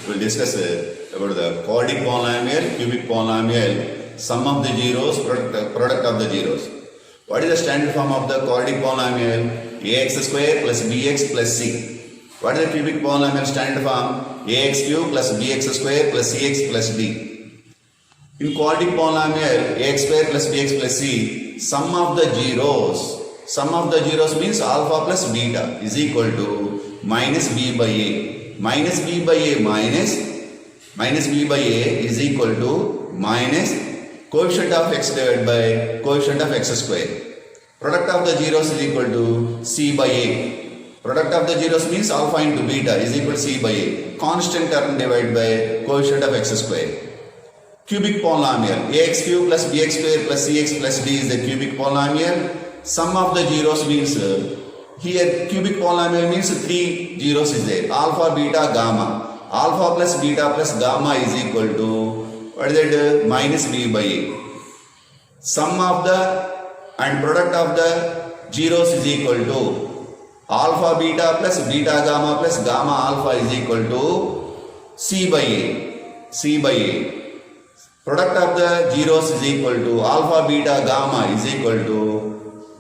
we'll discuss about the quadratic polynomial, cubic polynomial, sum of the zeros, product of the zeros. What is the standard form of the quadratic polynomial? Ax square plus bx plus c. What is the cubic polynomial standard form? Ax cube plus bx square plus cx plus d. In quadratic polynomial, ax square plus bx plus c, sum of the zeros means alpha plus beta is equal to minus b by a. Minus b by a minus b by a is equal to minus coefficient of x divided by coefficient of x square. Product of the zeros is equal to c by a. Product of the zeros means alpha into beta is equal to c by a. Constant term divided by coefficient of x square. Cubic polynomial, ax cube plus bx square plus cx plus d is the cubic polynomial. Sum of the zeros means here cubic polynomial means three zeros is there. Alpha, beta, gamma. Alpha plus beta plus gamma is equal to what is it? Minus b by a. Sum of the and product of the zeros is equal to alpha beta plus beta gamma plus gamma alpha is equal to c by a. C by a. Product of the zeros is equal to alpha beta gamma is equal to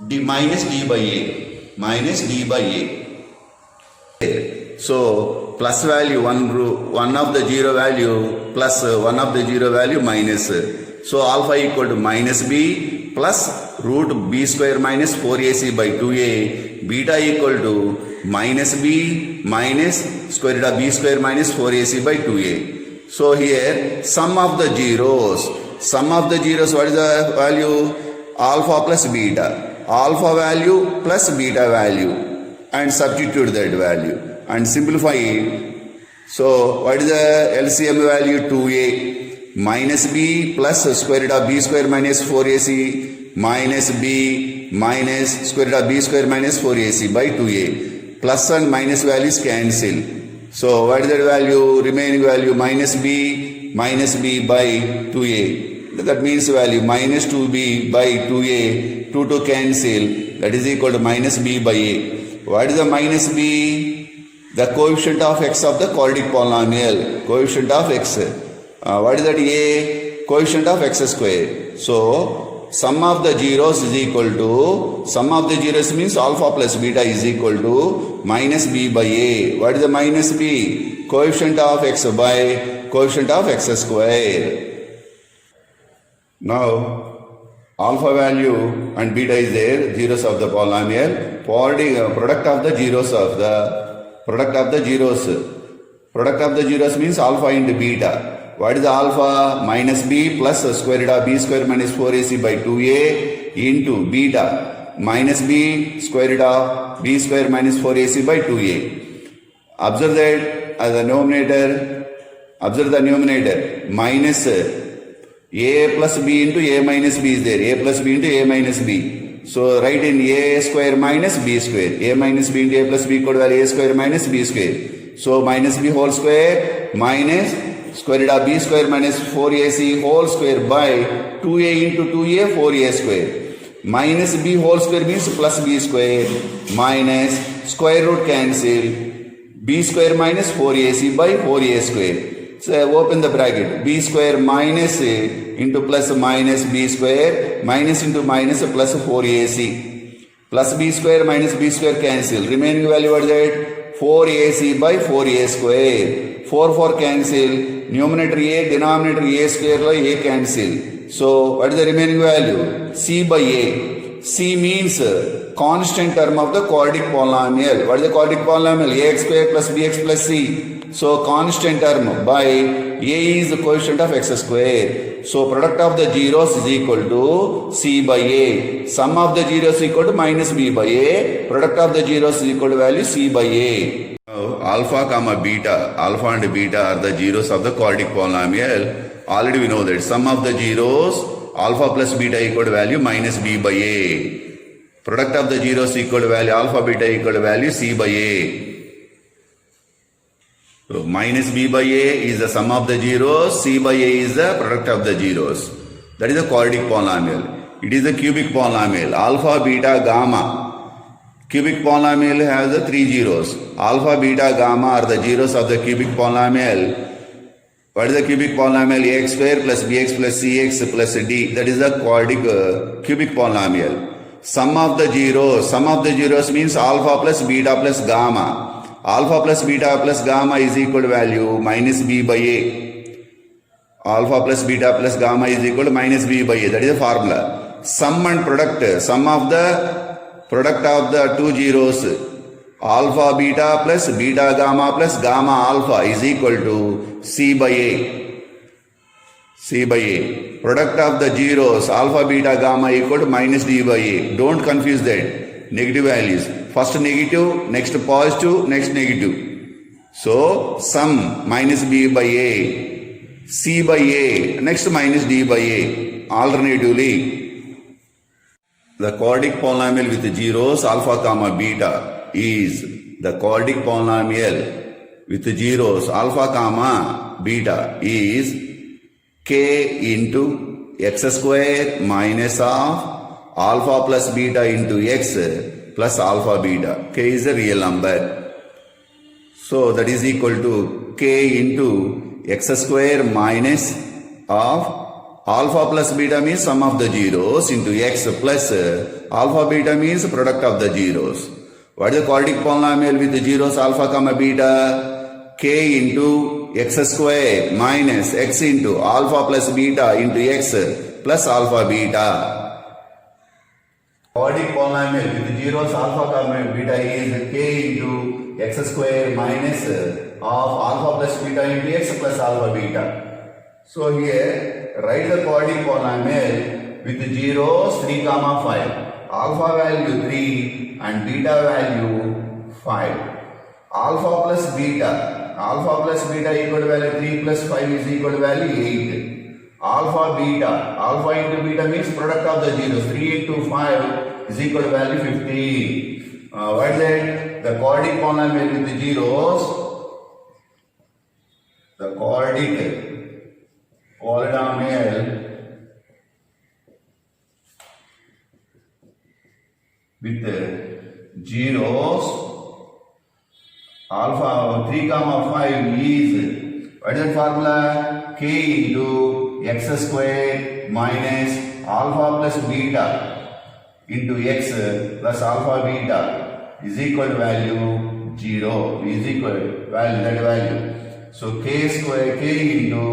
d minus d by a. Minus d by a. So plus value one of the zero value plus one of the zero value minus. So alpha equal to minus b plus root b square minus 4ac by 2a. Beta equal to minus b minus square root of b square minus 4ac by 2a. So here sum of the zeros. Sum of the zeros, what is the value? Alpha plus beta. Alpha value plus beta value and substitute that value and simplify it. So what is the LCM value? 2a minus b plus square root of b square minus 4ac minus b minus square root of b square minus 4ac by 2a. Plus and minus values cancel. So what is that value? Remaining value minus b by 2a. That means value minus 2b by 2a. 2 to cancel, that is equal to minus b by a. What is the minus b? The coefficient of x of the quadratic polynomial. Coefficient of x. What is that a? Coefficient of x square. So sum of the zeros is equal to, sum of the zeros means alpha plus beta is equal to minus b by a. What is the minus b? Coefficient of x by coefficient of x square. Now alpha value and beta is there, zeros of the polynomial. Product of the zeros of the product of the zeros means alpha into beta. What is the alpha? Minus b plus square root of b square minus 4ac by 2a into beta minus b square root of b square minus 4ac by 2a. Observe that as the numerator. Observe the numerator minus a plus b into a minus b is there. A plus b into a minus b. So write in a square minus b square. A minus b into a plus b equal to a square minus b square. So minus b whole square minus square root of b square minus 4ac whole square by 2a into 2a 4a square. Minus b whole square means plus b square minus square root cancel b square minus 4ac by 4a square. So open the bracket, b square minus a into plus minus b square minus into minus plus 4ac plus b square minus b square cancel. Remaining value what is that? 4ac by 4a square. 4 cancel. Numerator a, denominator a square by a cancel. So what is the remaining value? C by a. C means constant term of the quadratic polynomial. What is the quadratic polynomial? Ax square plus bx plus c. So constant term by a is the coefficient of x square. So product of the zeros is equal to c by a. Sum of the zeros is equal to minus b by a. Product of the zeros is equal to value c by a. Now, alpha comma beta. Alpha and beta are the zeros of the quadratic polynomial. Already we know that sum of the zeros alpha plus beta equal to value minus b by a. Product of the zeros equal to value alpha beta equal to value c by a. So minus b by a is the sum of the zeros, c by a is the product of the zeros. That is the quadratic polynomial. It is the cubic polynomial. Alpha, beta, gamma. Cubic polynomial has the three zeros. Alpha, beta, gamma are the zeros of the cubic polynomial. What is the cubic polynomial? Ax square plus bx plus cx plus d. That is the quadratic cubic polynomial. Sum of the zeros means alpha plus beta plus gamma. Alpha plus beta plus gamma is equal to value minus b by a. Alpha plus beta plus gamma is equal to minus b by a. That is the formula. Sum and product. Sum of the product of the two zeros. Alpha beta plus beta gamma plus gamma alpha is equal to c by a. C by a. Product of the zeros alpha beta gamma equal to minus d by a. Don't confuse that. Negative values. First negative, next positive, next negative. So sum minus b by a, c by a, next minus d by a. Alternatively, the quadratic polynomial with zeros alpha comma beta is the quadratic polynomial with zeros alpha comma beta is k into x square minus of alpha plus beta into x plus alpha beta. K is a real number. So that is equal to k into x square minus of alpha plus beta means sum of the zeros into x plus alpha beta means product of the zeros. What is the quadratic polynomial with the zeros alpha comma beta? K into x square minus x into alpha plus beta into x plus alpha beta. Quadratic polynomial with the zeros alpha comma beta is k into x square minus of alpha plus beta into x plus alpha beta. So here write the quadratic polynomial with the zeros 3 comma 5. Alpha value 3 and beta value 5. Alpha plus beta equal to value 3 plus 5 is equal to value 8. Alpha into beta means product of the zeros. 3 into 5 is equal to value 15. What is that? The quadratic polynomial with the zeros. The quadratic polynomial with zeros alpha 3 comma 5 is what is the formula? K into x square minus alpha plus beta into x plus alpha beta is equal to value 0 is equal to value that value. So k into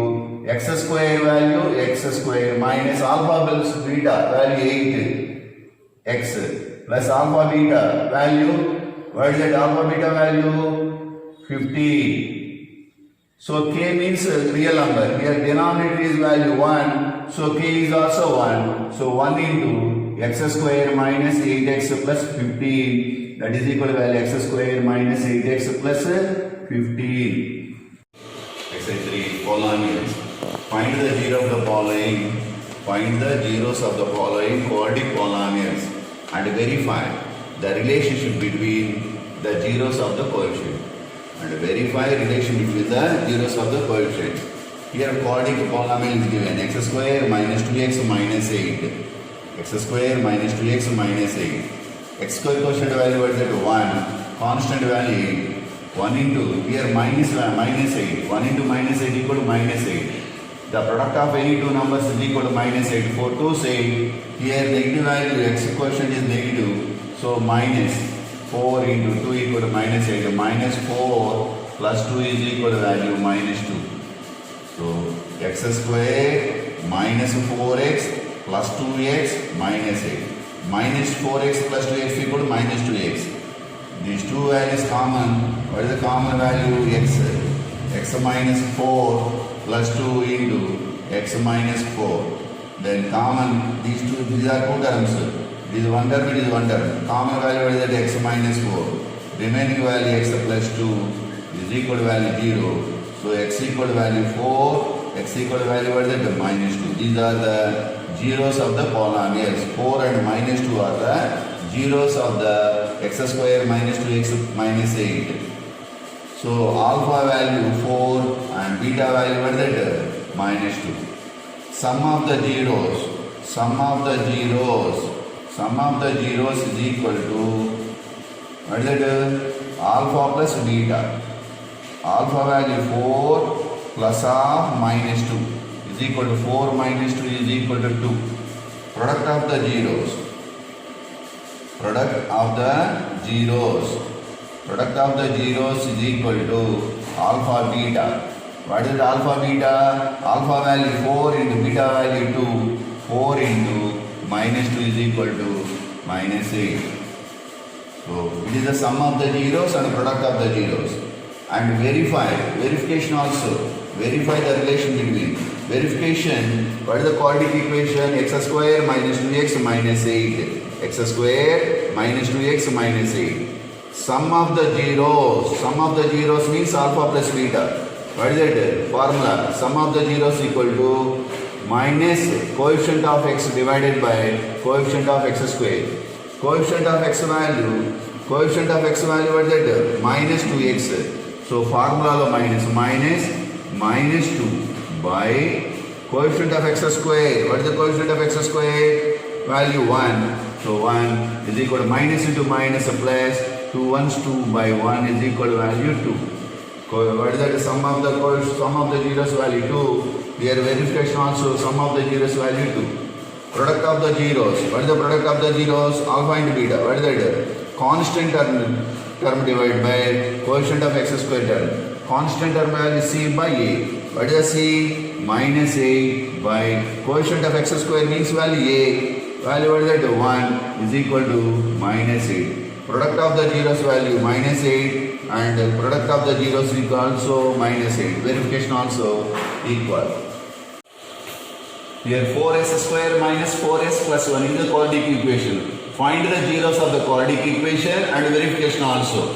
x square value x square minus alpha plus beta value 8 x plus alpha beta value, what is that alpha beta value? 15. So k means real number. Here denominator is value 1. So k is also 1. So 1 into x square minus 8x plus 15. That is equal to value x square minus 8x plus 15. Exercise 3. Polynomials. Find the zero of the following. Find the zeros of the following quadratic polynomials and verify the relationship between the zeros of the coefficient. And verify relation between the zeros of the coefficient. Here quadratic polynomial is given x square minus 2x minus 8. X square minus 2x minus 8. X square quotient value is at 1. Constant value 8. 1 into here minus 8. 1 into minus 8 equal to minus 8. The product of any two numbers is equal to minus 8. For 2 say here negative value x quotient is negative. So minus 4 into 2 equal to minus 8. Minus 4 plus 2 is equal to value minus 2. So x square minus 4x plus 2x minus 8. Minus 4x plus 2x equal to minus 2x. These two values common. What is the common value? X. X minus 4 plus 2 into x minus 4. Then common, these are two terms. This is one term, it is one term. Common value is at x minus 4. Remaining value x plus 2 is equal to value 0. So x equal to value 4, x equal to value what is that? Minus 2. These are the zeros of the polynomials. 4 and minus 2 are the zeros of the x square minus 2x minus 8. So alpha value 4 and beta value what is that? Minus 2. Sum of the zeros is equal to what is that? Alpha plus beta. Alpha value 4 plus of minus 2 is equal to 4 minus 2 is equal to 2. Product of the zeros. Product of the zeros. Product of the zeros is equal to alpha beta. What is alpha beta? Alpha value 4 into beta value 2. 4 into minus 2 is equal to minus 8. So it is the sum of the zeros and the product of the zeros. And verification also. Verify the relation between. Verification, what is the quadratic equation? X square minus 2x minus 8. X square minus 2x minus 8. Sum of the zeros means alpha plus beta. What is it? Formula. Sum of the zeros equal to minus coefficient of x divided by coefficient of x square. Coefficient of x value, what is that? Minus 2x. So formula minus 2 by coefficient of x square. What is the coefficient of x square? Value 1. So 1 is equal to minus into minus plus 2 1s 2 by 1 is equal to value 2. What is that? Sum of the zeros value 2. Here verification also sum of the zeros value 2. Product of the zeros. What is the product of the zeros? Alpha and beta. What is that? Constant term divided by coefficient of x square term. Constant term value c by a. What is c? Minus a by coefficient of x square means value a. Value what is that? 1 is equal to minus 8. Product of the zeros value minus 8 and product of the zeros is also minus 8. Verification also equal. Here 4s square minus 4s plus 1 is the quadratic equation. Find the zeros of the quadratic equation and verification also.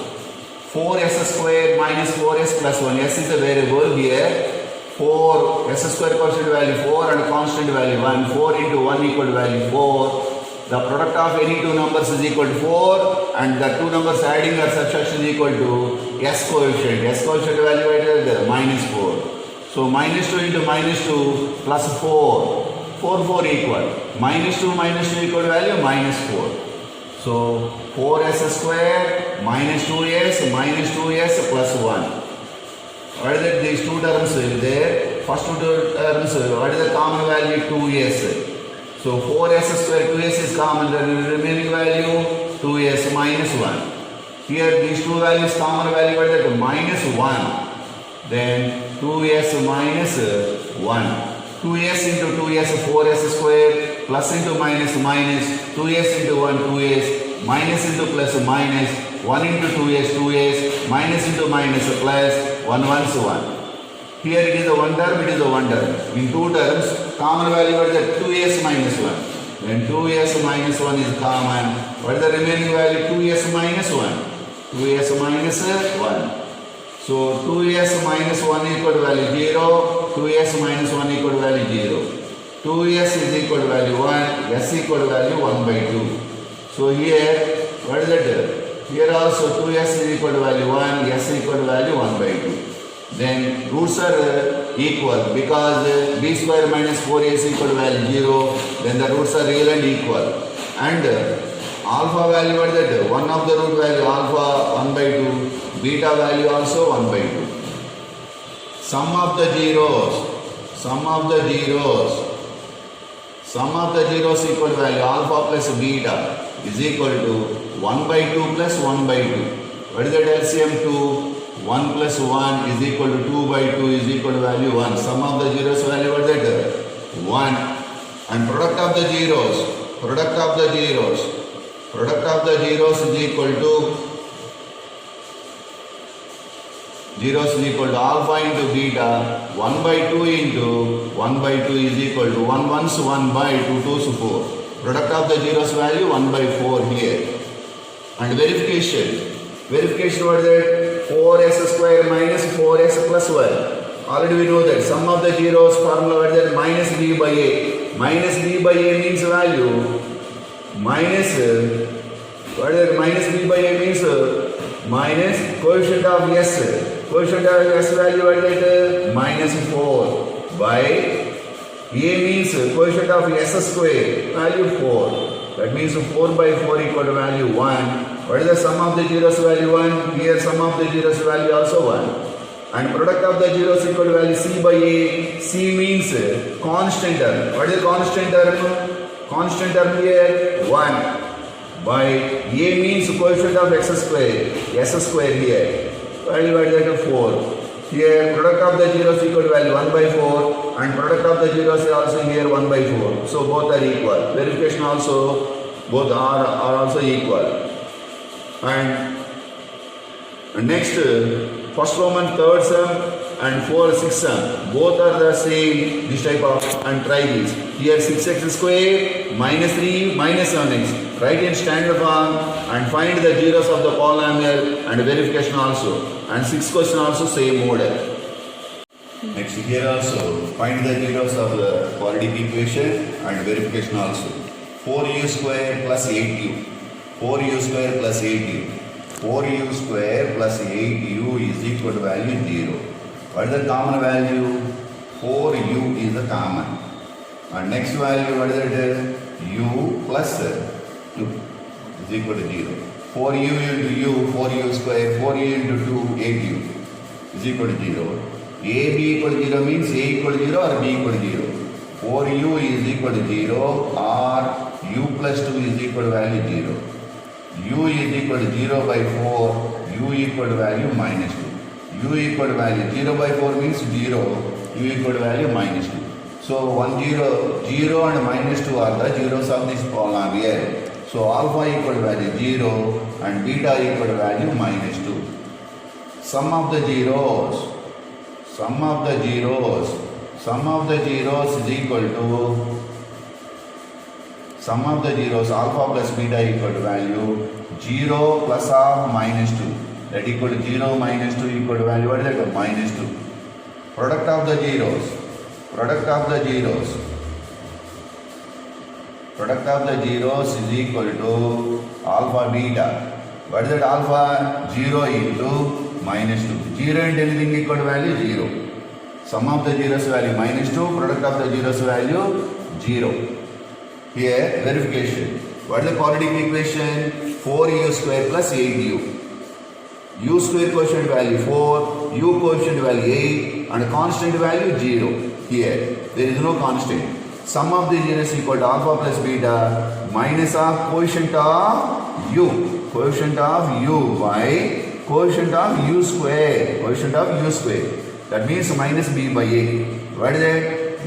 4s square minus 4s plus 1. S is a variable here. 4 s square constant value 4 and constant value 1. 4 into 1 equal to value 4. The product of any two numbers is equal to 4 and the two numbers adding or subtraction is equal to s coefficient. S coefficient value is minus 4. So minus 2 into minus 2 plus 4. 4 equal. Minus 2 equal to value minus 4. So 4s square minus 2s plus 1. What is that? These two terms there. First two terms, what is the common value? 2s. So 4s square 2s is common. The remaining value 2s minus 1. Here these two values common value what is that? Minus 1. Then 2s minus 1. 2s into 2s 4s square plus into minus 2s into 1 2s minus into plus minus 1 into 2s minus into minus plus 1 1 1. Here it is a one term, it is a one term. In two terms, common value what is that? 2s minus 1. When 2s minus 1 is common, what is the remaining value? 2s minus 1. 2s minus 1. So 2s minus 1 equal to value 0, 2s minus 1 equal to value 0. 2s is equal to value 1, s equal to value 1 by 2. So here, what is that? Here also 2s is equal to value 1, s equal to value 1 by 2. Then roots are equal because b square minus 4a is equal to value 0. Then the roots are real and equal. And alpha value what is that? One of the root value alpha 1 by 2. Beta value also 1 by 2. Sum of the zeros equal to value alpha plus beta is equal to 1 by 2 plus 1 by 2. What is that LCM 2? 1 plus 1 is equal to 2 by 2 is equal to value 1. Sum of the zeros value what is that? 1. And product of the zeros is equal to zeros is equal to alpha into beta. 1 by 2 into 1 by 2 is equal to 1 1s 1 by 2 2s 4. Product of the zeros value 1 by 4 here. And verification what is that? 4s square minus 4s plus 1. Already we know that sum of the zeros formula what is that? Minus b by a. Minus b by a means value minus what is that? Minus b by a means minus coefficient of s. Coefficient of s value what is that? Minus 4 by a means coefficient of s square value 4. That means 4 by 4 equal to value 1. What is the sum of the zeros value 1? Here sum of the zeros value also 1. and product of the zeros equal to value c by a. C means constant term. What is the constant term? Constant term here 1 by a means coefficient of x square, s square here. Value divided by 4. Here product of the zeros equal to value 1 by 4 and product of the zeros is also here 1 by 4. So both are equal. Verification also both are also equal. And next first Roman third sum and 4 6th sum both are the same, this type of, and try this. Here 6x square minus 3 minus 7x, write in standard form and find the zeros of the polynomial and verification also, and 6th question also same model. Next here also find the zeros of the quadratic equation and verification also. 4u square plus 8u, 4u square plus 8u, 4u square plus 8u is equal to value 0. What is the common value? 4u is the common. And next value, what is it? U plus 2 is equal to 0. 4u into u, 4u square, 4u into 2, 8u is equal to 0. A, B equal to 0 means A equal to 0 or B equal to 0. 4u is equal to 0 or u plus 2 is equal to value 0. U is equal to 0 by 4, u equal to value minus 2. U equal to value 0 by 4 means 0, u equal to value minus 2. So 1 0, 0 and minus 2 are the zeros of this polynomial. So alpha equal to value 0 and beta equal to value minus 2. Sum of the zeros, sum of the zeros, sum of the zeros is equal to sum of the zeros alpha plus beta equal to value 0 plus or minus 2. That equal to 0 minus 2 equal to value, what is that? Minus 2. Product of the zeros, product of the zeros, product of the zeros is equal to alpha beta. What is that alpha? 0 into minus 2. 0 and anything equal to value 0. Sum of the zeros value minus 2, product of the zeros value 0. Here verification. What is the quadratic equation? 4u square plus 8u. U square quotient value 4, u quotient value 8 and constant value 0. Here there is no constant. Sum of the zeros equal to alpha plus beta minus of quotient of u, quotient of u by quotient of u square, quotient of u square. That means minus b by a. What is it?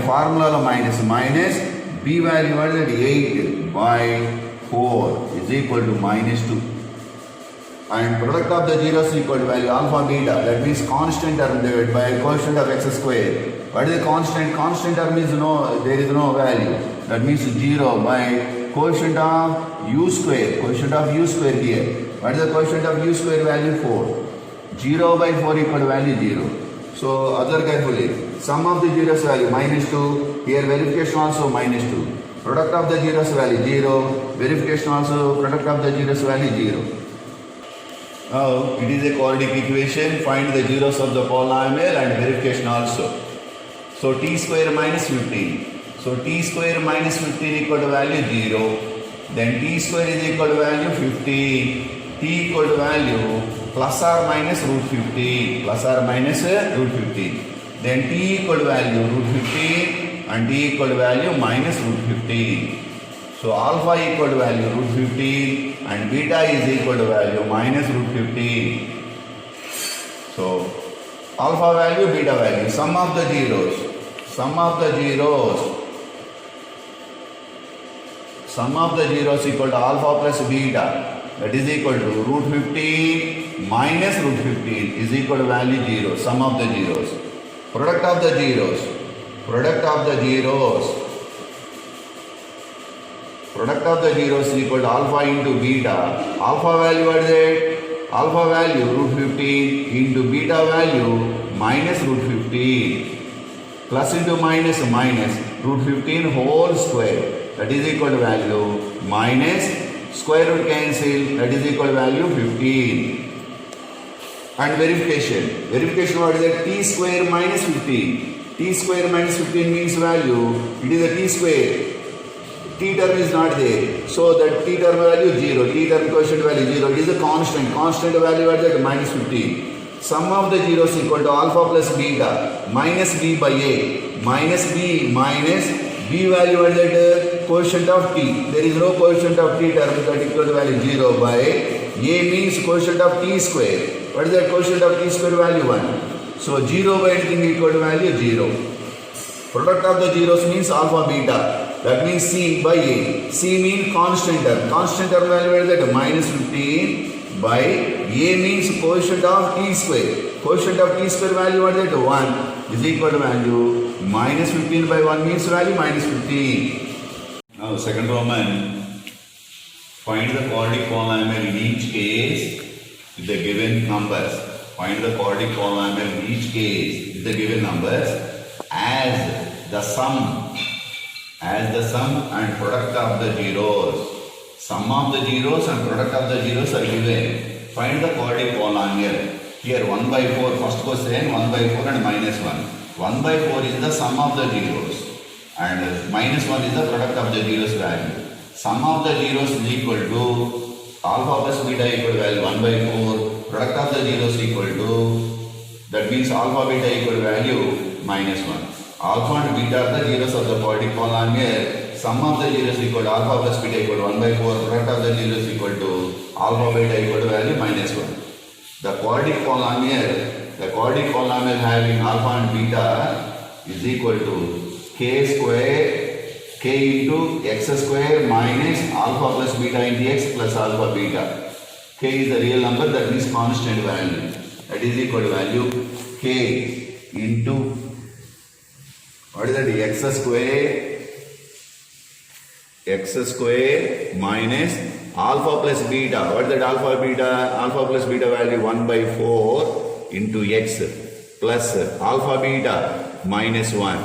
Formula minus minus b value, what is it? 8 by 4 is equal to minus 2. And product of the zeros equal to value alpha beta, that means constant term divided by quotient of x square. What is the constant? Constant term is no, there is no value. That means 0 by quotient of u square, quotient of u square here. What is the quotient of u square value? 4. 0 by 4 equal to value 0. So observe carefully. Sum of the zeros value minus 2. Here verification also minus 2. Product of the zeros value 0. Verification also product of the zeros value 0. Now it is a quadratic equation. Find the zeros of the polynomial and verification also. So t square minus 15. So t square minus 15 equal to value 0. Then t square is equal to value 15. T equal to value plus or minus root 15. Plus or minus root 15. Then t equal to value root 15 and t equal to value minus root 15. So alpha equal to value root 15 and beta is equal to value minus root 15. So alpha value, beta value, sum of the zeros, sum of the zeros, sum of the zeros equal to alpha plus beta, that is equal to root 15 minus root 15 is equal to value 0, sum of the zeros. Product of the zeros, product of the zeros, product of the zeros is equal to alpha into beta. Alpha value, what is it? Alpha value root 15 into beta value minus root 15. Plus into minus minus root 15 whole square, that is equal to value minus square root cancel, that is equal to value 15. And verification. Verification, what is that? T square minus 15. T square minus 15 means value, it is a t square. T term is not there. So that t term value 0. T term quotient value 0. It is a constant. Constant value at that minus 15. Sum of the zeros equal to alpha plus beta minus b by a minus b minus b value at that quotient of t. There is no quotient of t term that equal to value 0 by a means quotient of t square. What is that quotient of t square value? 1. So 0 by anything equal to value 0. Product of the zeros means alpha beta. That means C by A. C means constant term. Constant term value is that minus 15 by A means quotient of t square. Quotient of t square value is that 1 is equal to value minus 15 by 1 means value minus 15. Now second Roman, find the quadratic polynomial in each case with the given numbers. Find the quadratic polynomial in each case with the given numbers as the sum and product of the zeros. Sum of the zeros and product of the zeros are given. Find the quadratic polynomial. Here 1 by 4, first question 1 by 4 and minus 1. 1 by 4 is the sum of the zeros and minus 1 is the product of the zeros value. Sum of the zeros is equal to alpha plus beta equal to value 1 by 4. Product of the zeros equal to, that means alpha beta equal to value minus 1. Alpha and beta are the zeros of the quadratic polynomial. Sum of the zeros equal to alpha plus beta equal to 1 by 4. Product of the zeros equal to alpha beta equal to value minus 1. The quadratic polynomial having alpha and beta is equal to k square, k into x square minus alpha plus beta into x plus alpha beta. K is the real number, that means constant value. That is equal to value k into, what is that, x square minus alpha plus beta. What is that alpha beta? Alpha plus beta value 1 by 4 into x plus alpha beta minus 1.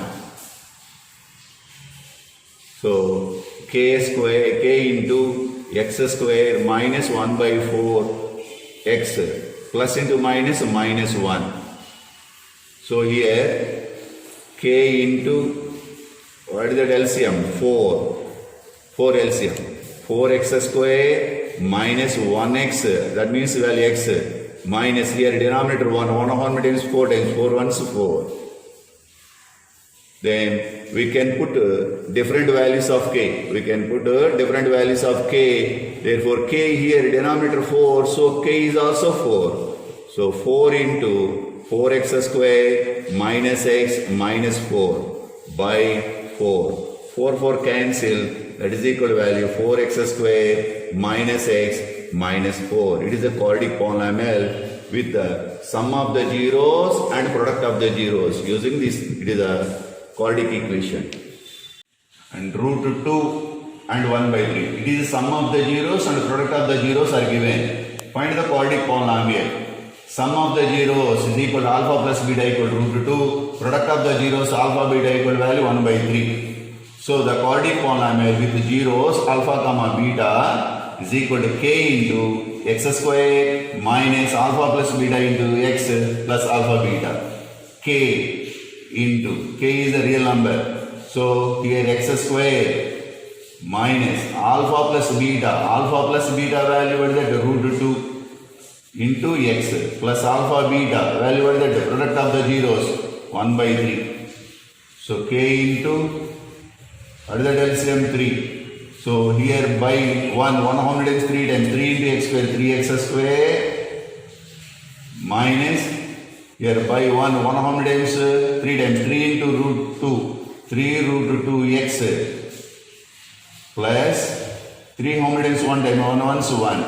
So k into x square minus 1 by 4 x plus into minus 1. So here k into, what is that LCM? 4 LCM. 4x square minus 1x, that means value x minus here denominator 1 how many times? 4 times, 4 ones 4. Then we can put different values of k. Therefore k here denominator 4, so k is also 4. So 4 into 4x square minus x minus 4 by 4. 4 cancel. That is equal to value 4x square minus x minus 4. It is a quadratic polynomial with the sum of the zeros and product of the zeros. Using this, it is a quadratic equation. And root 2 and 1 by 3. It is the sum of the zeros and product of the zeros are given. Find the quadratic polynomial. Sum of the zeros is equal to alpha plus beta equal to root 2. Product of the zeros alpha beta equal to value 1 by 3. So the quadratic polynomial with zeros alpha comma beta is equal to k into x square minus alpha plus beta into x plus alpha beta. K is a real number. So here x square minus alpha plus beta value what is that? Root 2 into x plus alpha beta value what is that? Product of the zeros 1 by 3. So k into, what is that LCM? 3. So here by 1 how many times? 3 times. 3 into x square, 3x square minus, here by 1 how many times? 3 times. 3 into root 2. 3 root 2x plus 3 how many times? 1 time. 1 once 1.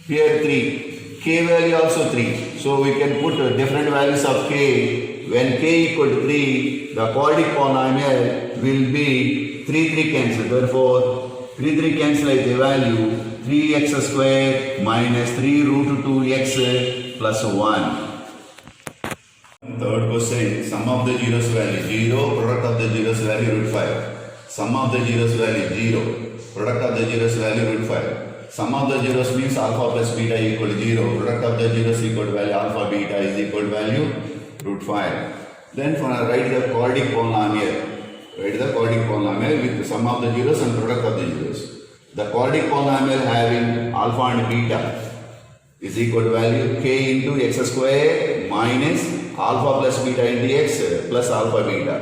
Here 3. K value also 3. So we can put different values of k. When k equal to 3, the quadratic polynomial will be 3 cancel. Therefore, 3 cancel is the value 3x square minus 3 root 2x plus 1. Third question, sum of the zeros value 0, product of the zeros value root 5. Sum of the zeros value 0, product of the zeros value root 5. Sum of the zeros means alpha plus beta equal to 0. Product of the zeros equal to value alpha beta is equal to value root 5. Then write the quadratic polynomial. Write the quadratic polynomial with the sum of the zeros and product of the zeros. The quadratic polynomial having alpha and beta is equal to value k into x square minus alpha plus beta into x plus alpha beta.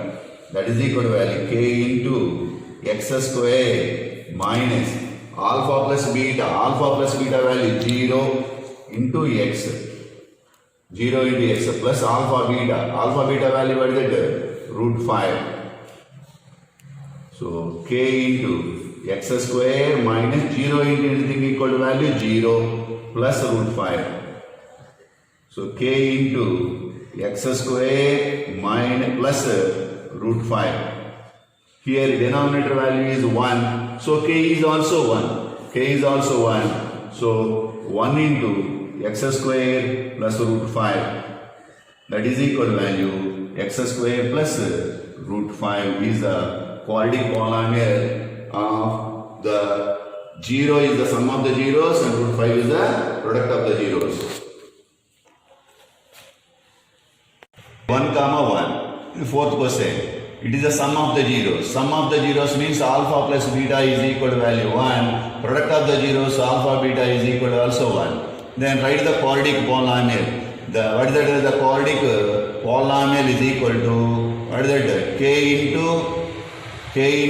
That is equal to value k into x square minus alpha plus beta. Alpha plus beta value 0 into x. 0 into x plus alpha beta. Alpha beta value what is it? Root 5. So k into x square minus 0 into anything equal to value 0 plus root 5. So k into x square minus plus root 5. Here denominator value is 1. So k is also 1. K is also 1. So 1 into x square plus root 5. That is equal to value x square plus root 5 is the quadratic polynomial of the 0 is the sum of the zeros and root 5 is the product of the zeros. 1 comma 1. Fourth question. It is the sum of the zeros. Sum of the zeros means alpha plus beta is equal to value 1. Product of the zeros alpha beta is equal to also 1. Then write the quadratic polynomial. What is that? The quadratic polynomial is equal to what is that? K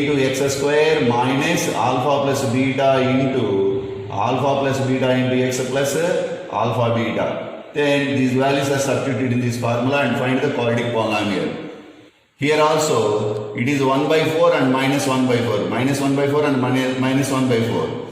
into x square minus alpha plus beta into x plus alpha beta. Then these values are substituted in this formula and find the quadratic polynomial. Here also it is 1 by 4 and minus 1 by 4. Minus 1 by 4 and minus 1 by 4.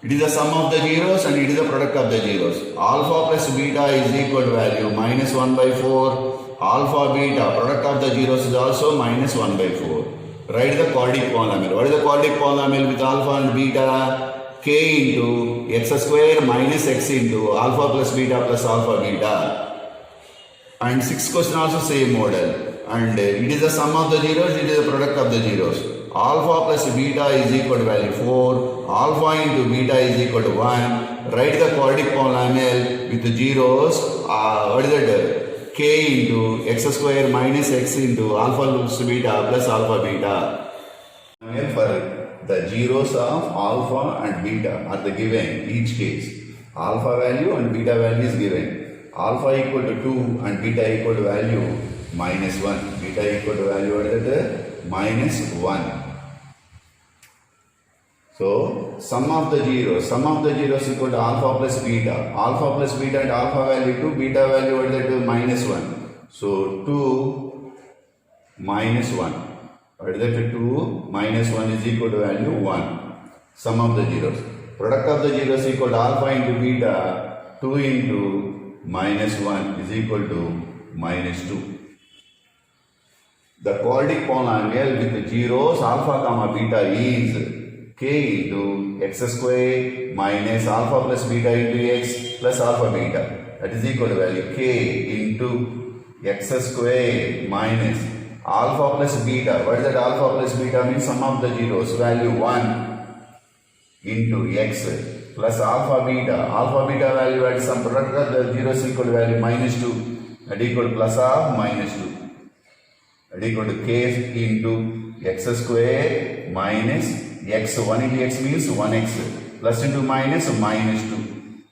It is the sum of the zeros and it is the product of the zeros. Alpha plus beta is equal to value minus 1 by 4. Alpha beta product of the zeros is also minus 1 by 4. Write the quadratic polynomial. What is the quadratic polynomial with alpha and beta? K into x square minus x into alpha plus beta plus alpha beta. And sixth question also same model. And it is the sum of the zeros, it is the product of the zeros. Alpha plus beta is equal to value 4. Alpha into beta is equal to 1. Write the quadratic polynomial with the zeros. What is that? K into x square minus x into alpha plus beta plus alpha beta. For the zeros of alpha and beta are the given each case. Alpha value and beta value is given. Alpha equal to 2 and beta equal to value minus 1. Beta equal to value what is that? Minus 1. So sum of the zeros equal to alpha plus beta. Alpha plus beta and alpha value 2, beta value what is that? Minus 1. So 2 minus 1. What is that? 2 minus 1 is equal to value 1. Sum of the zeros. Product of the zeros equal to alpha into beta. 2 into minus 1 is equal to minus 2. The quadratic polynomial with the zeros alpha comma beta is k into x square minus alpha plus beta into x plus alpha beta. That is equal to value k into x square minus alpha plus beta. What is that? Alpha plus beta means sum of the zeros value 1 into x plus alpha beta. Alpha beta value at some product of the zeros equal to value minus 2. That equal to plus of minus 2. That equal to k into x square minus x. 1 into x means 1x plus into minus 2.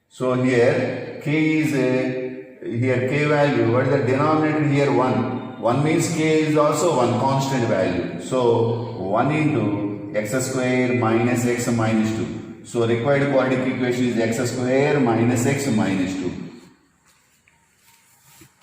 So here k is here k value. What is the denominator here? 1. 1 means k is also 1 constant value. So 1 into x square minus x minus 2. So required quadratic equation is x square minus x minus 2.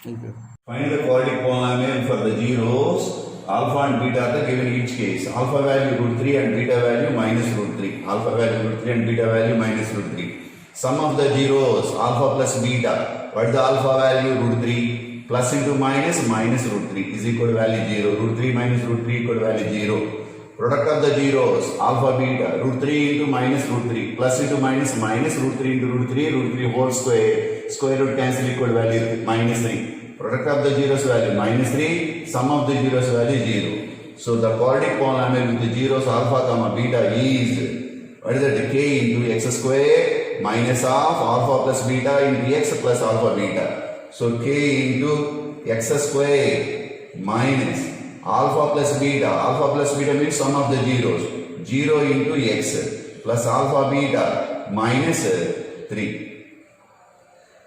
Okay. Find the quadratic polynomial for the zeros. Alpha and beta are given each case. Alpha value root 3 and beta value minus root 3. Alpha value root 3 and beta value minus root 3. Sum of the zeros alpha plus beta. What is the alpha value? Root 3 plus into minus root 3 is equal to value 0. Root 3 minus root 3 equal to value 0. Product of the zeros alpha beta root 3 into minus root 3 plus into minus root 3 into root 3 whole square root cancel equal to value minus 3. Product of the zeros value minus 3, sum of the zeros value 0. So the quadratic polynomial with the zeros alpha comma beta is what is that? K into x square minus of alpha plus beta into x plus alpha beta. So k into x square minus alpha plus beta. Alpha plus beta means sum of the zeros. 0 into x plus alpha beta minus 3.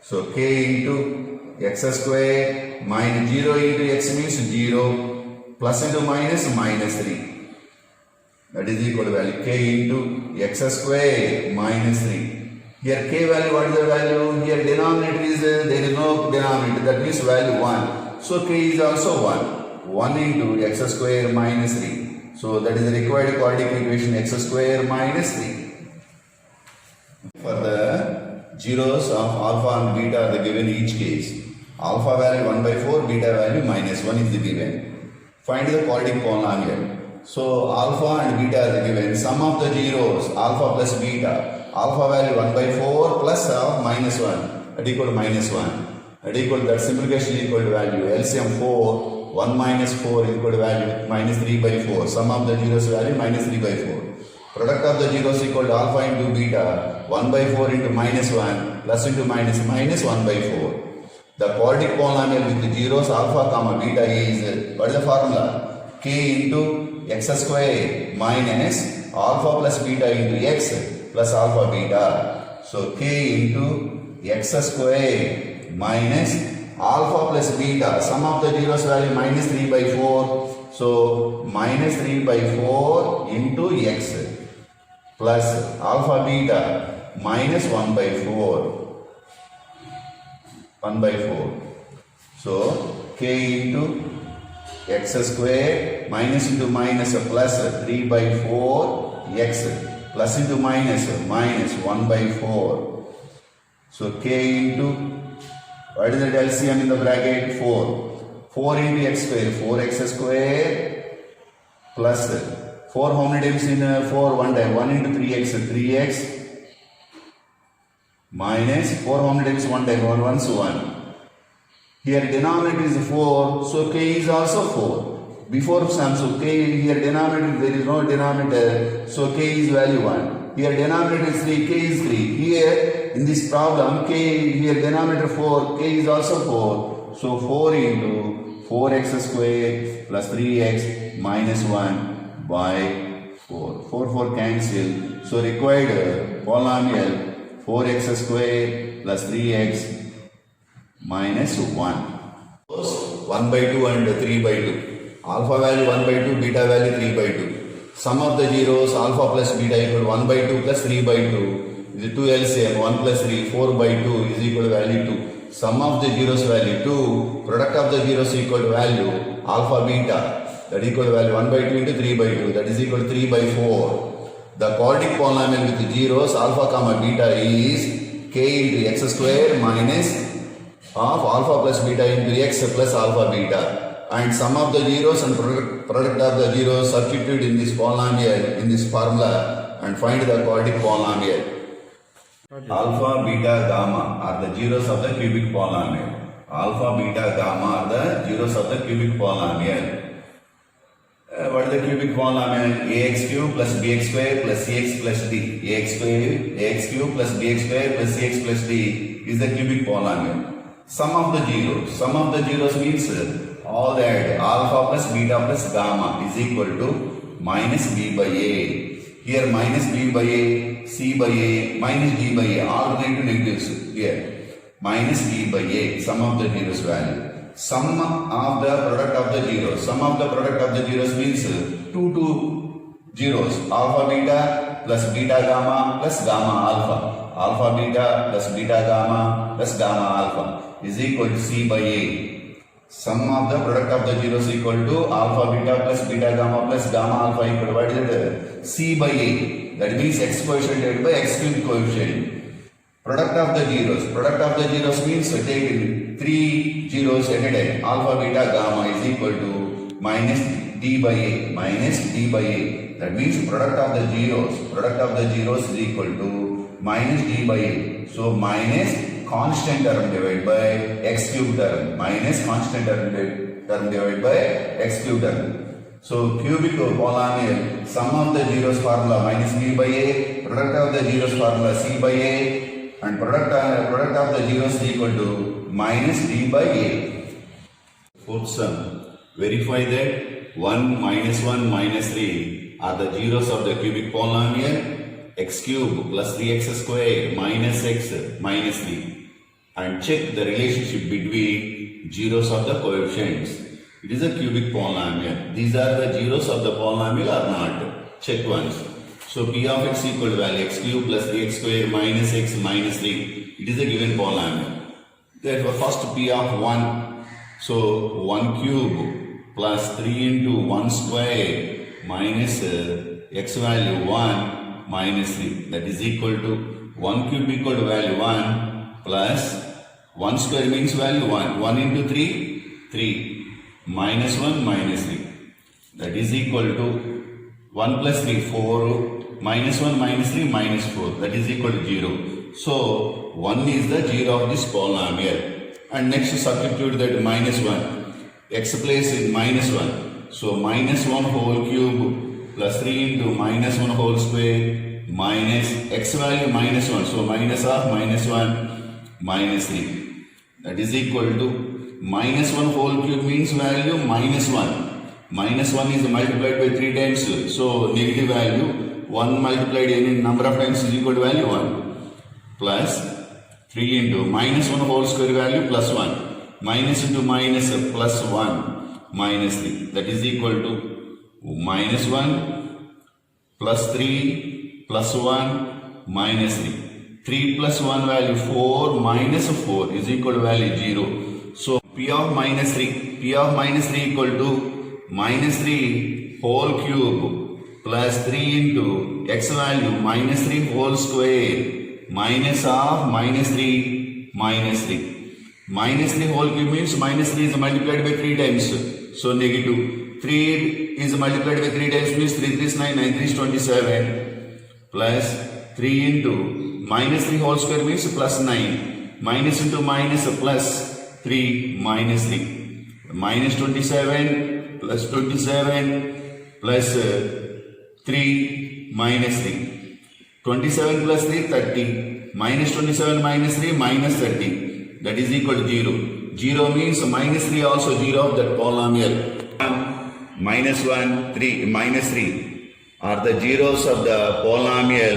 So k into x square minus 0 into x means 0 plus into minus minus 3. That is equal to value k into x square minus 3. Here k value, what is the value? Here denominator is, there is no denominator, that means value 1. So k is also 1. 1 into x square minus 3. So that is the required quadratic equation x square minus 3. For the zeros of alpha and beta are given in each case. Alpha value 1 by 4, beta value minus 1 is the given. Find the quadratic polynomial. So alpha and beta are given. Sum of the zeros, alpha plus beta. Alpha value 1 by 4 plus minus 1. That equal to minus 1. That equal to that simplification equal to value. LCM 4. 1 minus 4 is equal to value minus 3 by 4. Sum of the zeros value minus 3 by 4. Product of the zeros equal to alpha into beta. 1 by 4 into minus 1 plus into minus minus 1 by 4. The quadratic polynomial with the zeros alpha comma beta is, what is the formula? K into x square minus alpha plus beta into x plus alpha beta. So k into x square minus alpha plus beta. Sum of the zeros value minus 3 by 4. So minus 3 by 4 into x plus alpha beta minus 1 by 4. 1 by 4. So k into x square minus into minus plus 3 by 4 x plus into minus minus 1 by 4. So k into, what is the LCM in the bracket? 4. 4 into x square, 4x square plus 4 how many times in 4? 1 time. 1 into 3x, 3x minus 4 how many times? 1 time. 1 once 1. Here denominator is 4, so k is also 4. Before sum, so k here denominator, there is no denominator, so k is value 1. Here denominator is 3, k is 3. Here in this problem, k here denominator 4, k is also 4. So 4 into 4x square plus 3x minus 1 by 4. 4 cancel. So required polynomial 4x square plus 3x minus 1. 1 by 2 and 3 by 2. Alpha value 1 by 2, beta value 3 by 2. Sum of the zeros, alpha plus beta equal to 1 by 2 plus 3 by 2. Is 2 LCM, 1 plus 3, 4 by 2 is equal to value 2. Sum of the zeros value 2. Product of the zeros equal to value alpha beta. That equal to value 1 by 2 into 3 by 2. That is equal to 3 by 4. The quadratic polynomial with the zeros, alpha comma beta is k into x square minus of alpha plus beta into x plus alpha beta, and sum of the zeros and product of the zeros substitute in this polynomial, in this formula, and find the quadratic polynomial. Alpha, beta, gamma are the zeros of the cubic polynomial. Alpha, beta, gamma are the zeros of the cubic polynomial. What is the cubic polynomial? Ax cube plus bx square plus cx plus d. Ax cube plus bx square plus cx plus d is the cubic polynomial. Sum of the zeros means all that alpha plus beta plus gamma is equal to minus b by a. Here minus b by a, c by a, minus d by a, all related negatives here. Minus b by a, sum of the zeros value. Sum of the product of the zeros. Sum of the product of the zeros means 2 zeros. Alpha beta plus beta gamma plus gamma alpha. Alpha beta plus beta gamma plus gamma alpha is equal to c by a. Sum of the product of the zeros equal to alpha beta plus beta gamma plus gamma alpha equal to, what is it? C by a. That means x coefficient divided by x cube coefficient. Product of the zeros. Product of the zeros means take 3 zeros at a time. Alpha beta gamma is equal to minus d by a. Minus d by a. That means product of the zeros. Product of the zeros is equal to minus d by a. So minus constant term divided by x cube term. Minus constant term divided by x cube term. So cubic polynomial, sum of the zeros formula minus b by a, product of the zeros formula c by a, and product of the zeros is equal to minus d by a. Fourth sum. Verify that 1 minus 1 minus 3 are the zeros of the cubic polynomial x cube plus 3x square minus x minus 3. and check the relationship between zeros of the coefficients. It is a cubic polynomial. These are the zeros of the polynomial or not. Check once. So p of x equal to value x cube plus 3x square minus x minus 3. It is a given polynomial. Therefore first p of 1. So 1 cube plus 3 into 1 square minus x value 1 minus 3. That is equal to 1 cube equal to value 1 plus 1 square means value 1. 1 into 3, 3 minus 1 minus 3. That is equal to 1 plus 3, 4 minus 1 minus 3 minus 4. That is equal to 0. So 1 is the 0 of this polynomial. And next substitute that minus 1. X place is minus 1. So minus 1 whole cube plus 3 into minus 1 whole square minus x value minus 1. So minus of minus 1 minus 3. That is equal to minus 1 whole cube means value minus 1. Minus 1 is multiplied by 3 times. So negative value 1 multiplied any number of times is equal to value 1. Plus 3 into minus 1 whole square value plus 1. Minus into minus plus 1 minus 3. That is equal to minus 1 plus 3 plus 1 minus 3. 3 plus 1 value 4 minus 4 is equal to value 0. So p of minus 3. P of minus 3 equal to minus 3 whole cube plus 3 into x value minus 3 whole square minus of minus 3 minus 3. Minus 3 whole cube means minus 3 is multiplied by 3 times. So negative. 3 is multiplied by 3 times means 3 3 is 9, 9 3 is 27 plus 3 into minus 3 whole square means plus 9. Minus into minus plus 3 minus 3. Minus 27 plus 27 plus 3 minus 3. 27 plus 3 30. Minus 27 minus 3 minus 30. That is equal to 0. 0 means minus 3 also 0 of that polynomial. 1, minus 1, 3, minus 3 are the zeros of the polynomial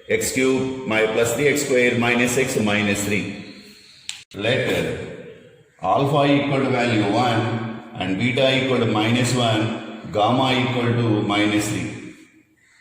x cube plus 3x square minus x minus 3. Let alpha equal to value 1 and beta equal to minus 1, gamma equal to minus 3.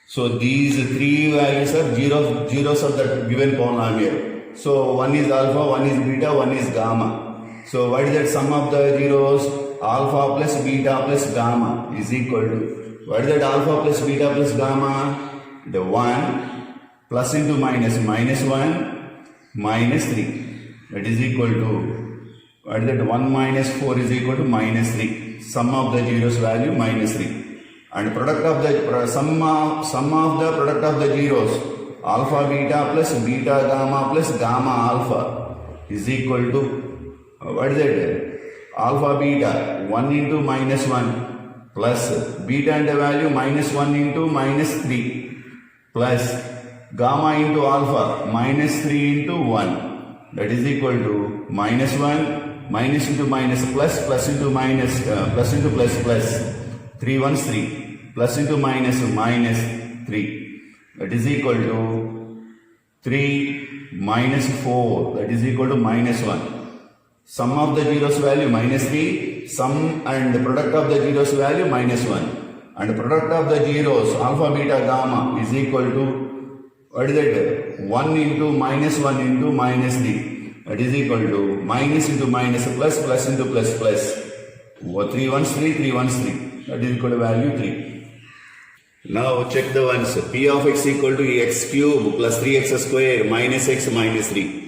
So these three values are zeros of the given polynomial. So one is alpha, one is beta, one is gamma. So what is that sum of the zeros? Alpha plus beta plus gamma is equal to, what is that alpha plus beta plus gamma? The 1 plus into minus, minus 1 minus 3. That is equal to, what is that 1 minus 4 is equal to minus 3. Sum of the zeros value minus 3. And product of the sum of the product of the zeros, alpha beta plus beta gamma plus gamma alpha is equal to, what is that? Alpha beta 1 into minus 1 plus beta and the value minus 1 into minus 3 plus gamma into alpha minus 3 into 1. That is equal to minus 1 minus into minus plus into minus plus into plus 3 ones 3 plus into minus minus 3. That is equal to 3 minus 4. That is equal to minus 1. Sum of the zeros value minus 3. Sum and the product of the zeros value minus 1. And the product of the zeros alpha beta gamma is equal to, what is that? 1 into minus 1 into minus 3. That is equal to minus into minus plus into plus. 3 ones 3, 3 ones 3. That is equal to value 3. Now check the ones. P of x equal to x cube plus 3x square minus x minus 3.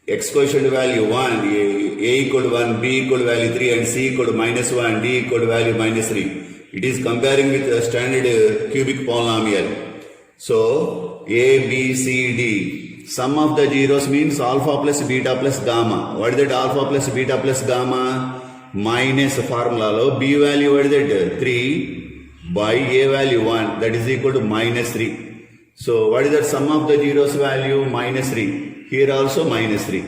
X quotient value 1, a equal to 1, b equal to value 3 and c equal to minus 1, d equal to value minus 3. It is comparing with a standard cubic polynomial. So a, b, c, d. Sum of the zeros means alpha plus beta plus gamma. What is that alpha plus beta plus gamma? Minus formula lo b value what is that? 3 by a value 1, that is equal to minus 3. So what is that sum of the zeros value? Minus 3. Here also minus 3.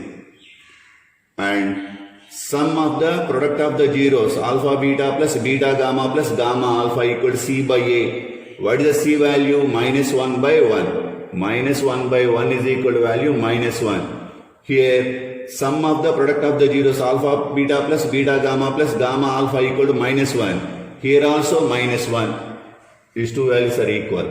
And sum of the product of the zeros alpha beta plus beta gamma plus gamma alpha equal to c by a. What is the c value? Minus 1 by 1. Minus 1 by 1 is equal to value minus 1. Here, sum of the product of the zeros alpha beta plus beta gamma alpha equal to minus 1. Here also minus 1. These two values are equal.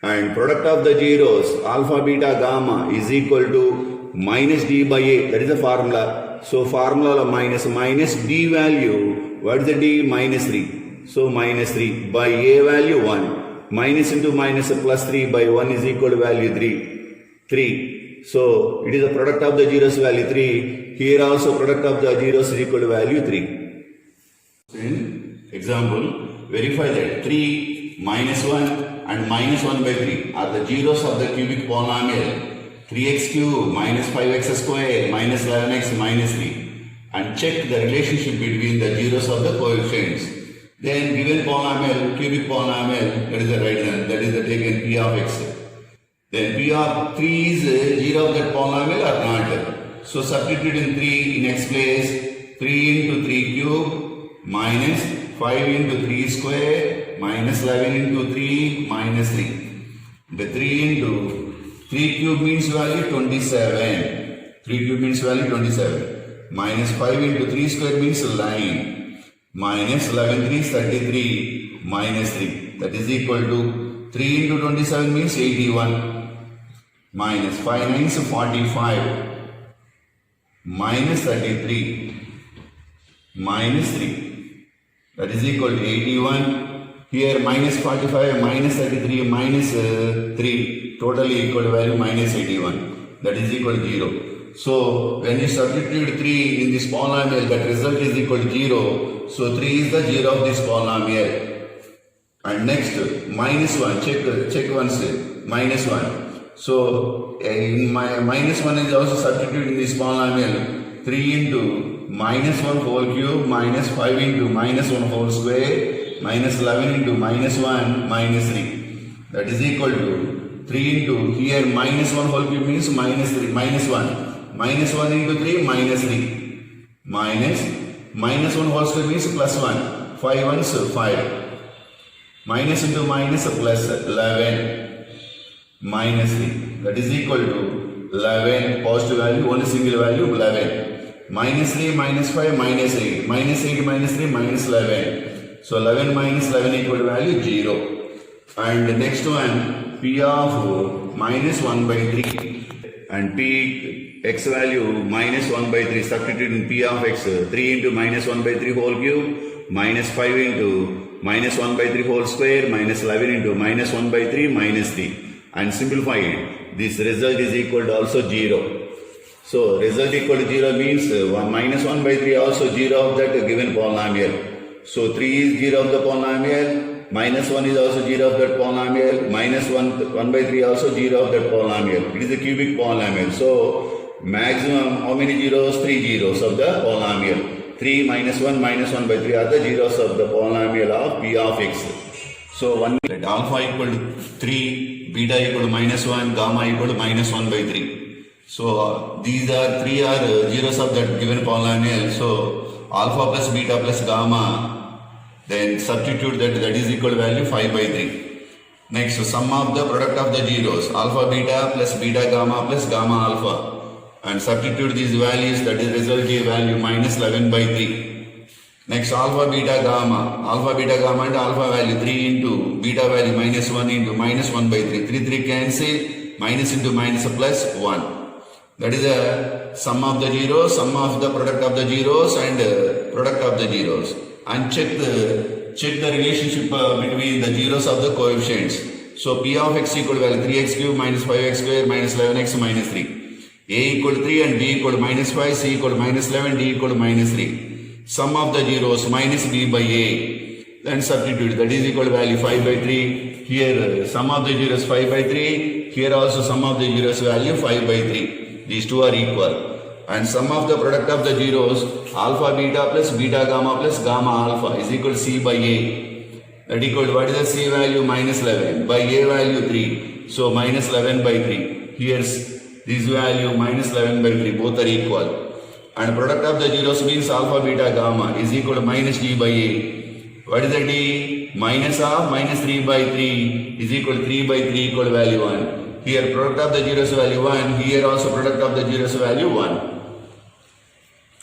And product of the zeros alpha beta gamma is equal to minus d by a. That is the formula. So formula of minus d value. What is the d? Minus 3. So minus 3 by a value 1. Minus into minus plus 3 by 1 is equal to value 3. So it is the product of the zeros value 3. Here also product of the zeros is equal to value 3. In example, verify that 3 minus 1 and minus 1 by 3 are the zeros of the cubic polynomial 3x cube minus 5x square minus 11x minus 3, and check the relationship between the zeros of the coefficients. Then given polynomial, cubic polynomial, that is the right hand, that is the taken p of x. Then p of 3 is 0 of that polynomial or not. So substitute in 3 in x place, 3 into 3 cube minus 5 into 3 square minus 11 into 3 minus 3. The 3 into 3 cube means value 27. 3 cube means value 27. Minus 5 into 3 square means 9. Minus 11 3 is 33 minus 3. That is equal to 3 into 27 means 81. Minus 5 means 45. Minus 33 minus 3. That is equal to 81. Here minus 45 minus 33 minus 3. Totally equal to value minus 81. That is equal to 0. So when you substitute 3 in this polynomial, that result is equal to 0. So 3 is the 0 of this polynomial. And next minus 1. Check once. Minus 1. So in my minus 1 is also substituted in this polynomial. 3 into minus 1 whole cube minus 5 into minus 1 whole square minus 11 into minus 1 minus 3. That is equal to 3 into here minus 1 whole cube means minus 3 minus 1. Minus 1 into 3 minus 3. Minus 1 whole square means plus 1. 5 ones 5. Minus into minus plus 11. Minus 3. That is equal to 11. Positive value, only single value 11. Minus 3 minus 5 minus 8. Minus 8 minus 3 minus 11. So 11 minus 11 equal to value 0. And the next one, p of minus 1 by 3. And p x value minus 1 by 3. Substitute in p of x. 3 into minus 1 by 3 whole cube minus 5 into minus 1 by 3 whole square minus 11 into minus 1 by 3 minus 3. And simplify it. This result is equal to also 0. So result equal to 0 means minus 1 by 3 also 0 of that given polynomial. So 3 is 0 of the polynomial. Minus 1 is also 0 of that polynomial. Minus 1 by 3 also 0 of that polynomial. It is a cubic polynomial. So maximum how many zeros? 3 zeros of the polynomial. 3 minus 1 by 3 are the zeros of the polynomial of p of x. So one let alpha equal to 3, beta equal to minus 1, gamma equal to minus 1 by 3. So these are 3 are zeros of that given polynomial. So alpha plus beta plus gamma, then substitute that is equal to value 5 by 3. Next, sum of the product of the zeros alpha beta plus beta gamma plus gamma alpha, and substitute these values, that is result is value minus 11 by 3. Next, alpha beta gamma and alpha value 3 into beta value minus 1 into minus 1 by 3. 3 cancel, minus into minus plus 1. That is a sum of the zeros, sum of the product of the zeros and product of the zeros. And check the relationship between the zeros of the coefficients. So p of x equal to value 3x cube minus 5x square minus 11x minus 3. A equal to 3 and b equal to minus 5, c equal to minus 11, d equal to minus 3. Sum of the zeros minus b by a. Then substitute, that is equal to value 5 by 3. Here sum of the zeros 5 by 3. Here also sum of the zeros value 5 by 3. These two are equal. And sum of the product of the zeros alpha beta plus beta gamma plus gamma alpha is equal to c by a. That equal to what is the c value? Minus 11 by a value 3. So minus 11 by 3. Here's this value minus 11 by 3. Both are equal. And product of the zeros means alpha beta gamma is equal to minus d by a. What is the d? Minus of minus 3 by 3 is equal to 3 by 3 equal to value 1. Here product of the zeros value 1. Here also product of the zeros value 1.